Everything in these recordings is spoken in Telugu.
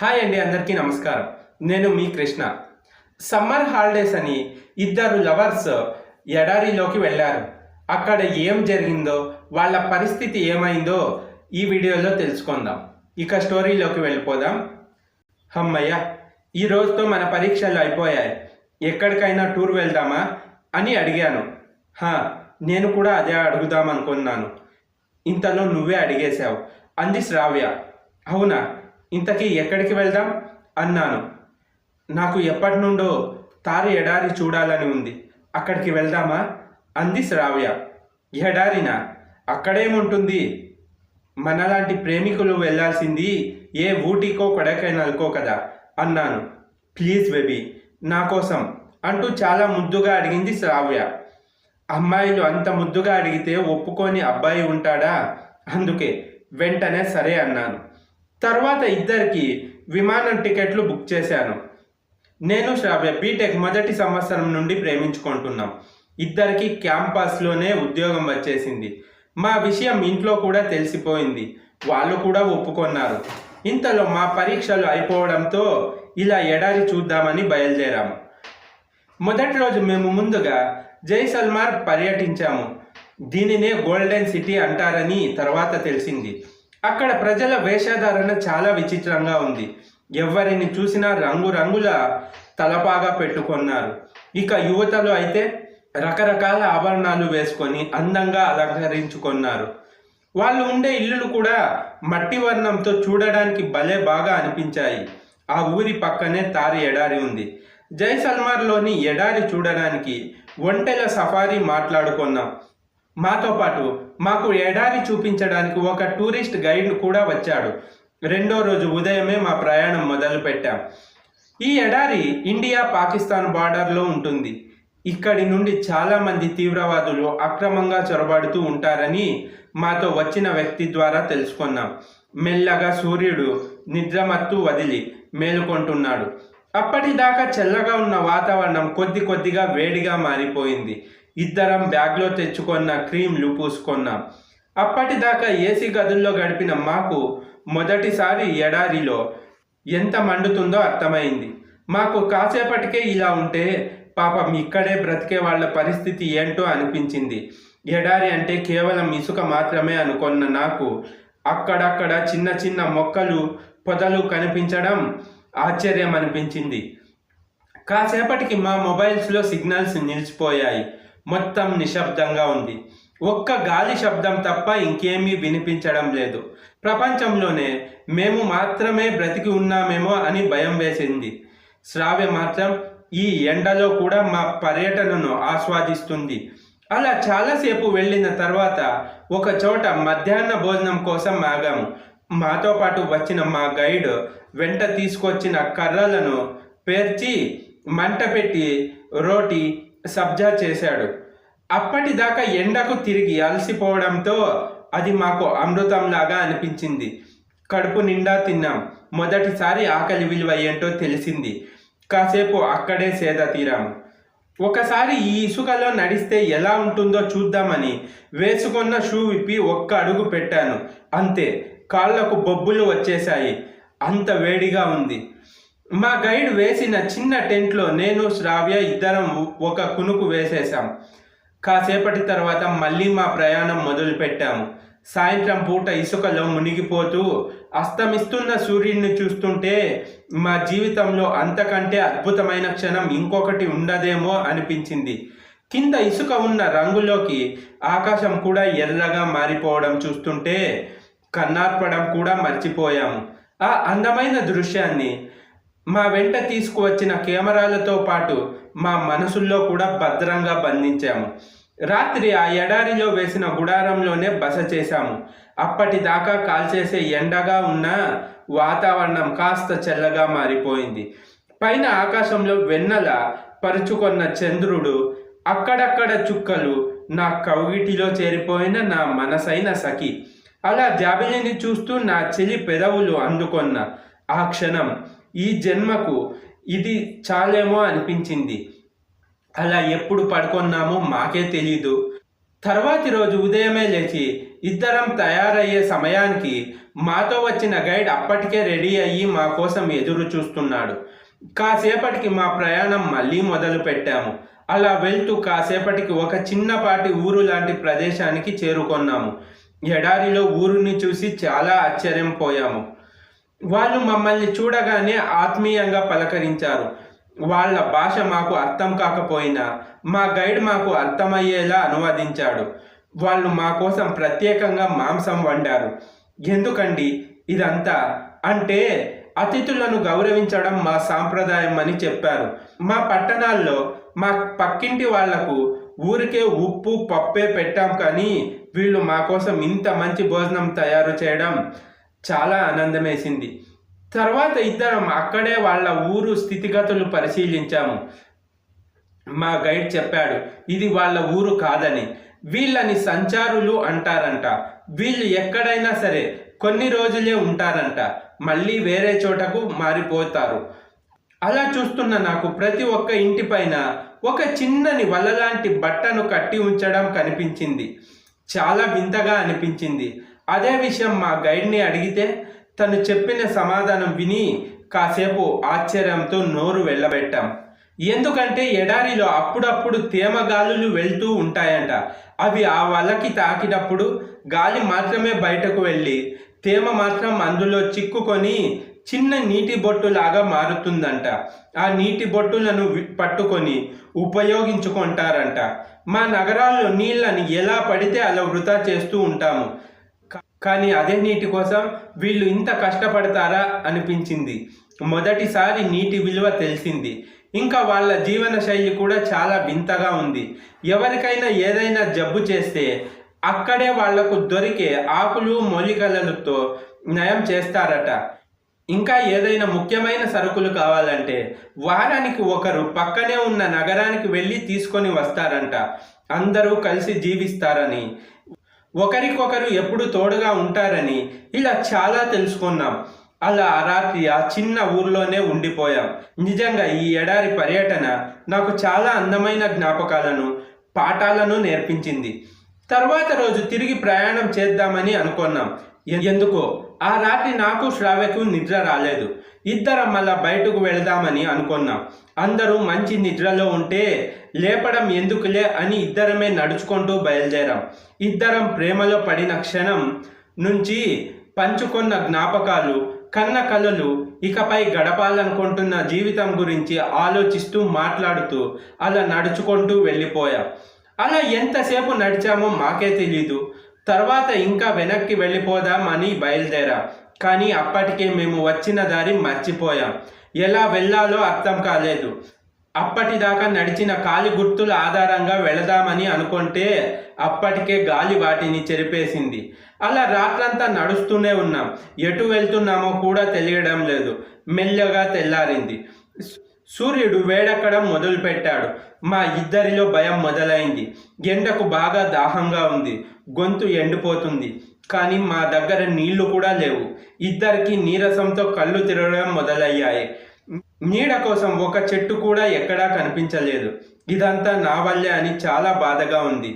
హాయ్ అండి, అందరికీ నమస్కారం. నేను మీ కృష్ణ. సమ్మర్ హాలిడేస్ అని ఇద్దరు లవర్స్ ఎడారిలోకి వెళ్ళారు. అక్కడ ఏం జరిగిందో, వాళ్ళ పరిస్థితి ఏమైందో ఈ వీడియోలో తెలుసుకుందాం. ఇక స్టోరీలోకి వెళ్ళిపోదాం. అమ్మయ్య, ఈ రోజుతో మన పరీక్షలు అయిపోయాయి. ఎక్కడికైనా టూర్ వెళ్దామా అని అడిగాను. నేను కూడా అదే అడుగుదామనుకున్నాను. ఇంతలో నువ్వే అడిగేశావు అంది శ్రావ్య. అవునా, ఇంతకీ ఎక్కడికి వెళ్దాం అన్నాను. నాకు ఎప్పటి నుండో తారు ఎడారి చూడాలని ఉంది. అక్కడికి వెళ్దామా అంది శ్రావ్య. ఎడారినా? అక్కడేముంటుంది? మనలాంటి ప్రేమికులు వెళ్ళాల్సింది ఏ ఊటీకో కొడైకెనాల్కో కదా అన్నాను. ప్లీజ్ బేబీ, నా కోసం అంటూ చాలా ముద్దుగా అడిగింది శ్రావ్య. అమ్మాయిలు అంత ముద్దుగా అడిగితే ఒప్పుకొని అబ్బాయి ఉంటాడా? అందుకే వెంటనే సరే అన్నాను. తర్వాత ఇద్దరికి విమానం టికెట్లు బుక్ చేశాను. నేను శ్రావ్య బీటెక్ మొదటి సంవత్సరం నుండి ప్రేమించుకుంటున్నాం. ఇద్దరికి క్యాంపస్లోనే ఉద్యోగం వచ్చేసింది. మా విషయం ఇంట్లో కూడా తెలిసిపోయింది. వాళ్ళు కూడా ఒప్పుకున్నారు. ఇంతలో మా పరీక్షలు అయిపోవడంతో ఇలా ఎడారి చూద్దామని బయలుదేరాము. మొదటి రోజు మేము ముందుగా జైసల్మార్ పర్యటించాము. దీనినే గోల్డెన్ సిటీ అంటారని తర్వాత తెలిసింది. అక్కడ ప్రజల వేషధారణ చాలా విచిత్రంగా ఉంది. ఎవరిని చూసినా రంగురంగుల తలపాగా పెట్టుకున్నారు. ఇక యువతలు అయితే రకరకాల ఆభరణాలు వేసుకొని అందంగా అలంకరించుకున్నారు. వాళ్ళు ఉండే ఇల్లులు కూడా మట్టి వర్ణంతో చూడడానికి భలే బాగా అనిపించాయి. ఆ ఊరి పక్కనే తారు ఎడారి ఉంది. జైసల్మార్లోని ఎడారి చూడడానికి ఒంటెల సఫారీ మాట్లాడుకున్నాం. మాతో పాటు మాకు ఎడారి చూపించడానికి ఒక టూరిస్ట్ గైడ్ కూడా వచ్చాడు. రెండో రోజు ఉదయమే మా ప్రయాణం మొదలు పెట్టాం. ఈ ఎడారి ఇండియా పాకిస్తాన్ బార్డర్లో ఉంటుంది. ఇక్కడి నుండి చాలామంది తీవ్రవాదులు అక్రమంగా చొరబడుతూ ఉంటారని మాతో వచ్చిన వ్యక్తి ద్వారా తెలుసుకున్నాం. మెల్లగా సూర్యుడు నిద్రమత్తు వదిలి మేలుకొంటున్నాడు. అప్పటిదాకా చల్లగా ఉన్న వాతావరణం కొద్ది కొద్దిగా వేడిగా మారిపోయింది. ఇద్దరం బ్యాగ్లో తెచ్చుకున్న క్రీమ్లు పూసుకున్నాం. అప్పటిదాకా ఏసీ గదుల్లో గడిపిన మాకు మొదటిసారి ఎడారిలో ఎంత మండుతుందో అర్థమైంది. మాకు కాసేపటికే ఇలా ఉంటే పాపం ఇక్కడే బ్రతికే వాళ్ళ పరిస్థితి ఏంటో అనిపించింది. ఎడారి అంటే కేవలం ఇసుక మాత్రమే అనుకున్న నాకు అక్కడక్కడ చిన్న చిన్న మొక్కలు పొదలు కనిపించడం ఆశ్చర్యం అనిపించింది. కాసేపటికి మా మొబైల్స్లో సిగ్నల్స్ నిలిచిపోయాయి. మొత్తం నిశ్శబ్దంగా ఉంది. ఒక్క గాలి శబ్దం తప్ప ఇంకేమీ వినిపించడం లేదు. ప్రపంచంలోనే మేము మాత్రమే బ్రతికి ఉన్నామేమో అని భయం వేసింది. శ్రావ్య మాత్రం ఈ ఎండలో కూడా మా పర్యటనను ఆస్వాదిస్తుంది. అలా చాలాసేపు వెళ్ళిన తర్వాత ఒక చోట మధ్యాహ్న భోజనం కోసం ఆగాము. మాతో పాటు వచ్చిన మా గైడ్ వెంట తీసుకొచ్చిన కర్రలను పేర్చి మంట పెట్టి రోటి సబ్జా చేశాడు. అప్పటిదాకా ఎండకు తిరిగి అలసిపోవడంతో అది మాకు అమృతంలాగా అనిపించింది. కడుపు నిండా తిన్నాం. మొదటిసారి ఆకలి విలువ ఏంటో తెలిసింది. కాసేపు అక్కడే సేద తీరాము. ఒకసారి ఈ ఇసుకలో నడిస్తే ఎలా ఉంటుందో చూద్దామని వేసుకున్న షూ విప్పి ఒక్క అడుగు పెట్టాను. అంతే, కాళ్లకు బొబ్బులు వచ్చేశాయి. అంత వేడిగా ఉంది. మా గైడ్ వేసిన చిన్న టెంట్లో నేను శ్రావ్య ఇద్దరం ఒక కునుకు వేసేసాం. కాసేపటి తర్వాత మళ్ళీ మా ప్రయాణం మొదలు పెట్టాము. సాయంత్రం పూట ఇసుకలో మునిగిపోతూ అస్తమిస్తున్న సూర్యుడిని చూస్తుంటే మా జీవితంలో అంతకంటే అద్భుతమైన క్షణం ఇంకొకటి ఉండదేమో అనిపించింది. కింద ఇసుక ఉన్న రంగులోకి ఆకాశం కూడా ఎర్రగా మారిపోవడం చూస్తుంటే కన్నార్పడం కూడా మర్చిపోయాము. ఆ అందమైన దృశ్యాన్ని మా వెంట తీసుకువచ్చిన కెమెరాలతో పాటు మా మనసుల్లో కూడా భద్రంగా బంధించాము. రాత్రి ఆ ఎడారిలో వేసిన గుడారంలోనే బస చేశాము. అప్పటిదాకా కాల్చేసే ఎండగా ఉన్న వాతావరణం కాస్త చల్లగా మారిపోయింది. పైన ఆకాశంలో వెన్నెల పరుచుకున్న చంద్రుడు, అక్కడక్కడ చుక్కలు, నా కౌగిటిలో చేరిపోయిన నా మనసైన సఖి. అలా జాబిలిని చూస్తూ నా చెలి పెదవులు అందుకొన్న ఆ క్షణం ఈ జన్మకు ఇది చాలేమో అనిపించింది. అలా ఎప్పుడు పడుకున్నామో మాకే తెలీదు. తర్వాతి రోజు ఉదయమే లేచి ఇద్దరం తయారయ్యే సమయానికి మాతో వచ్చిన గైడ్ అప్పటికే రెడీ అయ్యి మా కోసం ఎదురు చూస్తున్నాడు. కాసేపటికి మా ప్రయాణం మళ్ళీ మొదలు పెట్టాము. అలా వెళ్తూ కాసేపటికి ఒక చిన్నపాటి ఊరు లాంటి ప్రదేశానికి చేరుకొన్నాము. ఎడారిలో ఊరుని చూసి చాలా ఆశ్చర్యం పోయాము. వాళ్ళు మమ్మల్ని చూడగానే ఆత్మీయంగా పలకరించారు. వాళ్ళ భాష మాకు అర్థం కాకపోయినా మా గైడ్ మాకు అర్థమయ్యేలా అనువదించాడు. వాళ్ళు మా కోసం ప్రత్యేకంగా మాంసం వండారు. ఎందుకండి ఇదంతా అంటే అతిథులను గౌరవించడం మా సాంప్రదాయం అని చెప్పారు. మా పట్టణాల్లో మా పక్కింటి వాళ్లకు ఊరికే ఉప్పు పప్పే పెట్టాం, కానీ వీళ్ళు మా కోసం ఇంత మంచి భోజనం తయారు చేయడం చాలా ఆనందమేసింది. తర్వాత ఇద్దరం అక్కడే వాళ్ళ ఊరు స్థితిగతులు పరిశీలించాము. మా గైడ్ చెప్పాడు, ఇది వాళ్ళ ఊరు కాదని, వీళ్ళని సంచారులు అంటారంట. వీళ్ళు ఎక్కడైనా సరే కొన్ని రోజులే ఉంటారంట, మళ్ళీ వేరే చోటకు మారిపోతారు. అలా చూస్తున్న నాకు ప్రతి ఒక్క ఇంటి పైన ఒక చిన్నని వలలాంటి బట్టను కట్టి ఉంచడం కనిపించింది. చాలా వింతగా అనిపించింది. అదే విషయం మా గైడ్ని అడిగితే తను చెప్పిన సమాధానం విని కాసేపు ఆశ్చర్యంతో నోరు వెళ్ళబెట్టాం. ఎందుకంటే ఎడారిలో అప్పుడప్పుడు తేమ గాలులు వెళ్తూ ఉంటాయంట. అవి ఆ వలకి తాకినప్పుడు గాలి మాత్రమే బయటకు వెళ్ళి తేమ మాత్రం అందులో చిక్కుకొని చిన్న నీటి బొట్టులాగా మారుతుందంట. ఆ నీటి బొట్టులను పట్టుకొని ఉపయోగించుకుంటారంట. మా నగరాల్లో నీళ్ళని ఎలా పడితే అలా వృధా చేస్తూ ఉంటాము, కానీ అదే నీటి కోసం వీళ్ళు ఇంత కష్టపడతారా అనిపించింది. మొదటిసారి నీటి విలువ తెలిసింది. ఇంకా వాళ్ళ జీవన శైలి కూడా చాలా వింతగా ఉంది. ఎవరికైనా ఏదైనా జబ్బు చేస్తే అక్కడే వాళ్లకు దొరికే ఆకులు మూలికలతో నయం చేస్తారట. ఇంకా ఏదైనా ముఖ్యమైన సరుకులు కావాలంటే వారానికి ఒకరు పక్కనే ఉన్న నగరానికి వెళ్ళి తీసుకొని వస్తారంట. అందరూ కలిసి జీవిస్తారని, ఒకరికొకరు ఎప్పుడు తోడుగా ఉంటారని ఇలా చాలా తెలుసుకున్నాం. అలా ఆ రాత్రి ఆ చిన్న ఊర్లోనే ఉండిపోయాం. నిజంగా ఈ ఎడారి పర్యటన నాకు చాలా అందమైన జ్ఞాపకాలను, పాఠాలను నేర్పించింది. తర్వాత రోజు తిరిగి ప్రయాణం చేద్దామని అనుకున్నాం. ఎందుకో ఆ రాత్రి నాకు శ్రావ్యకు నిద్ర రాలేదు. ఇద్దరం మళ్ళా బయటకు వెళదామని అనుకున్నాం. అందరూ మంచి నిద్రలో ఉంటే లేపడం ఎందుకులే అని ఇద్దరమే నడుచుకుంటూ బయలుదేరాం. ఇద్దరం ప్రేమలో పడిన క్షణం నుంచి పంచుకున్న జ్ఞాపకాలు, కన్న కలలు, ఇకపై గడపాలనుకుంటున్న జీవితం గురించి ఆలోచిస్తూ మాట్లాడుతూ అలా నడుచుకుంటూ వెళ్ళిపోయాం. అలా ఎంతసేపు నడిచామో మాకే తెలీదు. తర్వాత ఇంకా వెనక్కి వెళ్ళిపోదాం అని బయలుదేరాం. కానీ అప్పటికే మేము వచ్చిన దారి మర్చిపోయాం. ఎలా వెళ్ళాలో అర్థం కాలేదు. అప్పటిదాకా నడిచిన కాలి గుర్తుల ఆధారంగా వెళదామని అనుకుంటే అప్పటికే గాలి వాటిని చెరిపేసింది. అలా రాత్రంతా నడుస్తూనే ఉన్నాం. ఎటు వెళ్తున్నామో కూడా తెలియడం లేదు. మెల్లగా తెల్లారింది. సూర్యుడు వేడెక్కడం మొదలుపెట్టాడు. మా ఇద్దరిలో భయం మొదలైంది. ఎండకు బాగా దాహంగా ఉంది. గొంతు ఎండిపోతుంది. కానీ మా దగ్గర నీళ్లు కూడా లేవు. ఇద్దరికి నీరసంతో కళ్ళు తిరగడం మొదలయ్యాయి. నీడ కోసం ఒక చెట్టు కూడా ఎక్కడా కనిపించలేదు. ఇదంతా నా వల్లే అని చాలా బాధగా ఉంది.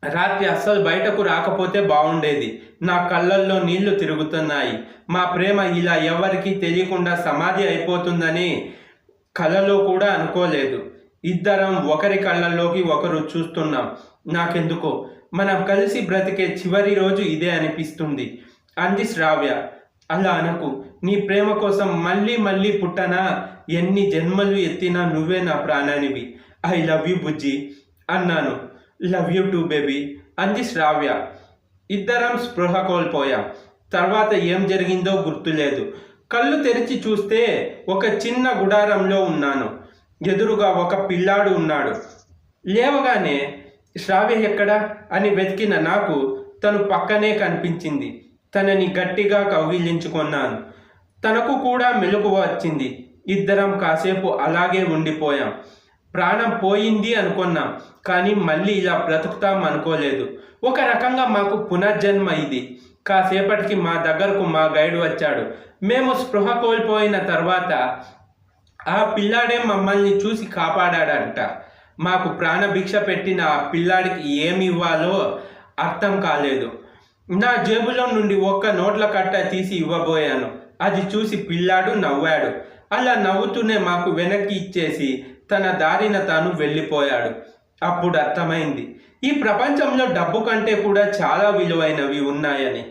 రాత్రి అస్సలు బయటకు రాకపోతే బాగుండేది. నా కళ్ళల్లో నీళ్లు తిరుగుతున్నాయి. మా ప్రేమ ఇలా ఎవరికీ తెలియకుండా సమాధి అయిపోతుందని కలలో కూడా అనుకోలేదు. ఇద్దరం ఒకరి కళ్ళల్లోకి ఒకరు చూస్తున్నాం. నాకెందుకో మనం కలిసి బ్రతికే చివరి రోజు ఇదే అనిపిస్తుంది అంది శ్రావ్య. అలా అనకు. నీ ప్రేమ కోసం మళ్ళీ మళ్ళీ పుట్టనా, ఎన్ని జన్మలు ఎత్తినా నువ్వే నా ప్రాణానివి. ఐ లవ్ యూ బుజ్జి అన్నాను. లవ్ యూ టూ బేబీ అంది శ్రావ్య. ఇద్దరం స్పృహ కోల్పోయాం. తర్వాత ఏం జరిగిందో గుర్తులేదు. కళ్ళు తెరిచి చూస్తే ఒక చిన్న గుడారంలో ఉన్నాను. ఎదురుగా ఒక పిల్లాడు ఉన్నాడు. లేవగానే శ్రావ్య ఎక్కడా అని వెతికిన నాకు తను పక్కనే కనిపించింది. తనని గట్టిగా కౌగిలించుకున్నాను. తనకు కూడా మెలకువ వచ్చింది. ఇద్దరం కాసేపు అలాగే ఉండిపోయాం. ప్రాణం పోయింది అనుకున్నాం, కానీ మళ్ళీ ఇలా బ్రతుకుతాం అనుకోలేదు. ఒక రకంగా మాకు పునర్జన్మ ఇది. కాసేపటికి మా దగ్గరకు మా గైడ్ వచ్చాడు. మేము స్పృహ కోల్పోయిన తర్వాత ఆ పిల్లాడే మమ్మల్ని చూసి కాపాడాడంట. మాకు ప్రాణభిక్ష పెట్టిన ఆ పిల్లాడికి ఏమి ఇవ్వాలో అర్థం కాలేదు. నా జేబులో నుండి ఒక్క నోట్ల కట్ట తీసి ఇవ్వబోయాను. అది చూసి పిల్లాడు నవ్వాడు. అలా నవ్వుతూనే మాకు వెనక్కి ఇచ్చేసి తన దారిన తాను వెళ్ళిపోయాడు. అప్పుడు అర్థమైంది, ఈ ప్రపంచంలో డబ్బు కంటే కూడా చాలా విలువైనవి ఉన్నాయని,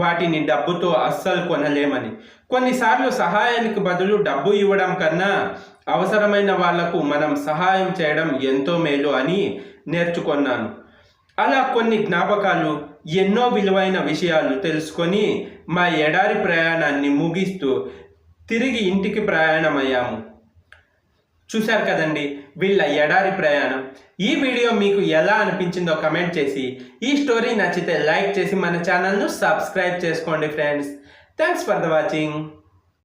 వాటిని డబ్బుతో అస్సలు కొనలేమని. కొన్నిసార్లు సహాయానికి బదులు డబ్బు ఇవ్వడం కన్నా అవసరమైన వాళ్లకు మనం సహాయం చేయడం ఎంతో మేలు అని నేర్చుకున్నాను. అలా కొన్ని జ్ఞాపకాలు, ఎన్నో విలువైన విషయాలు తెలుసుకొని మా ఎడారి ప్రయాణాన్ని ముగిస్తూ తిరిగి ఇంటికి ప్రయాణమయ్యాము. చూశారు కదండి వీళ్ళ ఎడారి ప్రయాణం. ఈ వీడియో మీకు ఎలా అనిపించిందో కమెంట్ చేసి, ఈ స్టోరీ నచ్చితే లైక్ చేసి మన ఛానల్ను సబ్స్క్రైబ్ చేసుకోండి friends. Thanks for the watching.